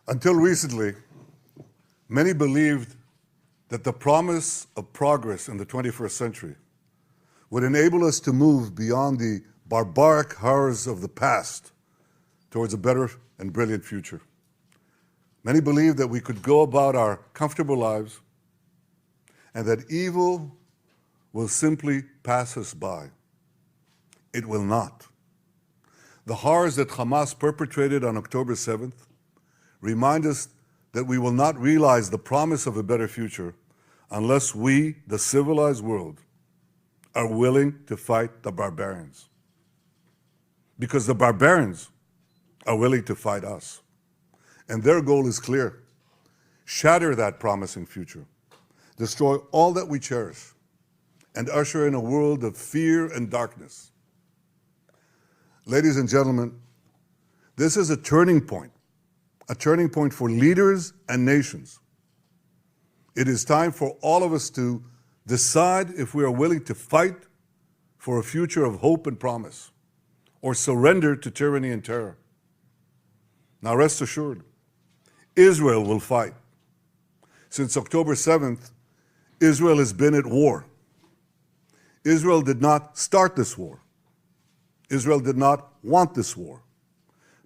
Until recently, many believed that the promise of progress in the 21st century would enable us to move beyond the barbaric horrors of the past towards a better and brilliant future. Many believed that we could go about our comfortable lives and that evil will simply pass us by. It will not. The horrors that Hamas perpetrated on October 7th remind us that we will not realize the promise of a better future unless we, the civilized world, are willing to fight the barbarians. Because the barbarians are willing to fight us. And their goal is clear. Shatter that promising future. Destroy all that we cherish and usher in a world of fear and darkness. Ladies and gentlemen, this is a turning point for leaders and nations. It is time for all of us to decide if we are willing to fight for a future of hope and promise, or surrender to tyranny and terror. Now rest assured, Israel will fight. Since October 7th, Israel has been at war. Israel did not start this war. Israel did not want this war.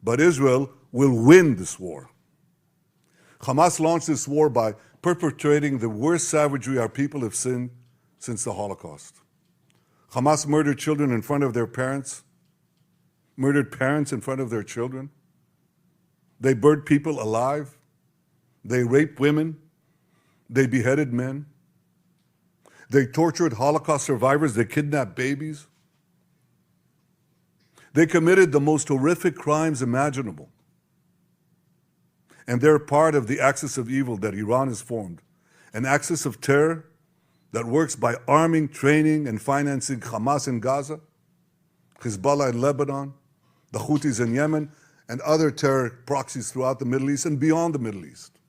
But Israel will win this war. Hamas launched this war by perpetrating the worst savagery our people have seen since the Holocaust. Hamas murdered children in front of their parents, murdered parents in front of their children. They burned people alive. They raped women. They beheaded men. They tortured Holocaust survivors. They kidnapped babies. They committed the most horrific crimes imaginable. And they're part of the axis of evil that Iran has formed, an axis of terror that works by arming, training, and financing Hamas in Gaza, Hezbollah in Lebanon, the Houthis in Yemen, and other terror proxies throughout the Middle East and beyond the Middle East.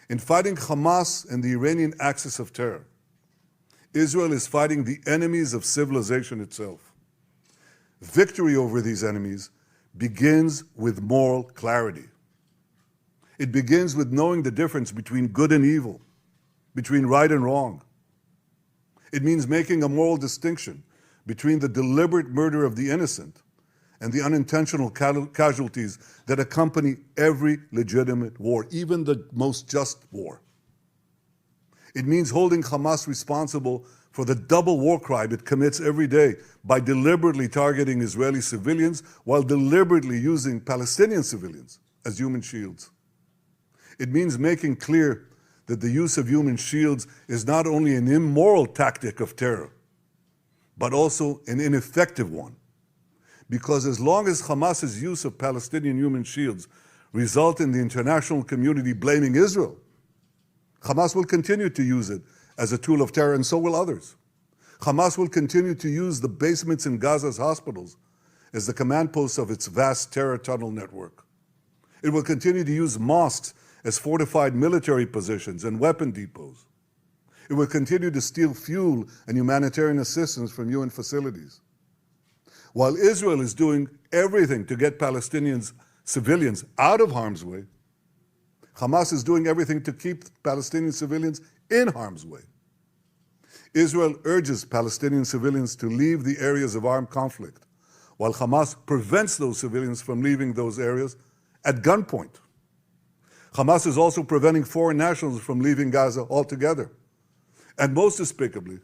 In fighting Hamas and the Iranian axis of terror, Israel is fighting the enemies of civilization itself. Victory over these enemies begins with moral clarity. It begins with knowing the difference between good and evil, between right and wrong. It means making a moral distinction between the deliberate murder of the innocent and the unintentional casualties that accompany every legitimate war, even the most just war. It means holding Hamas responsible for the double war crime it commits every day by deliberately targeting Israeli civilians while deliberately using Palestinian civilians as human shields. It means making clear that the use of human shields is not only an immoral tactic of terror, but also an ineffective one. Because as long as Hamas's use of Palestinian human shields result in the international community blaming Israel, Hamas will continue to use it as a tool of terror, and so will others. Hamas will continue to use the basements in Gaza's hospitals as the command posts of its vast terror tunnel network. It will continue to use mosques as fortified military positions and weapon depots. It will continue to steal fuel and humanitarian assistance from UN facilities. While Israel is doing everything to get Palestinians, civilians, out of harm's way, Hamas is doing everything to keep Palestinian civilians in harm's way. Israel urges Palestinian civilians to leave the areas of armed conflict, while Hamas prevents those civilians from leaving those areas at gunpoint. Hamas is also preventing foreign nationals from leaving Gaza altogether. And most despicably,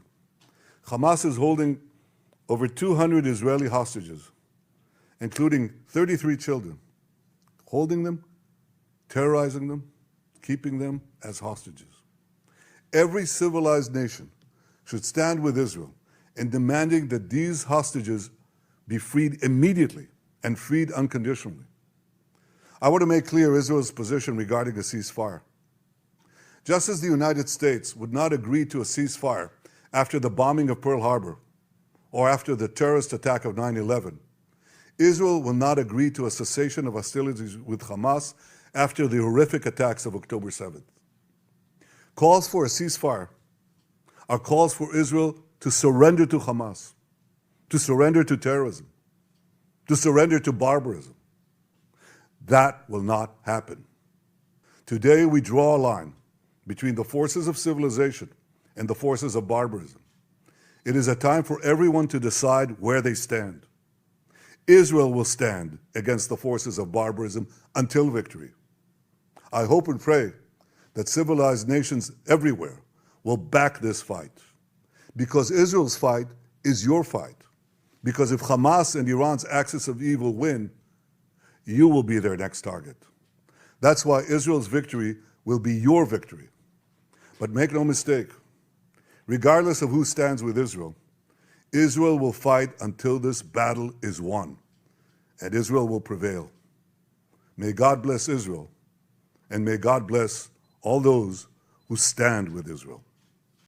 Hamas is holding over 200 Israeli hostages, including 33 children, holding them, terrorizing them, keeping them as hostages. Every civilized nation should stand with Israel in demanding that these hostages be freed immediately and freed unconditionally. I want to make clear Israel's position regarding a ceasefire. Just as the United States would not agree to a ceasefire after the bombing of Pearl Harbor or after the terrorist attack of 9/11, Israel will not agree to a cessation of hostilities with Hamas after the horrific attacks of October 7th. Calls for a ceasefire are calls for Israel to surrender to Hamas, to surrender to terrorism, to surrender to barbarism. That will not happen. Today we draw a line between the forces of civilization and the forces of barbarism. It is a time for everyone to decide where they stand. Israel will stand against the forces of barbarism until victory. I hope and pray that civilized nations everywhere will back this fight, because Israel's fight is your fight. Because if Hamas and Iran's axis of evil win, you will be their next target. That's why Israel's victory will be your victory. But make no mistake, regardless of who stands with Israel, Israel will fight until this battle is won, and Israel will prevail. May God bless Israel, and may God bless all those who stand with Israel.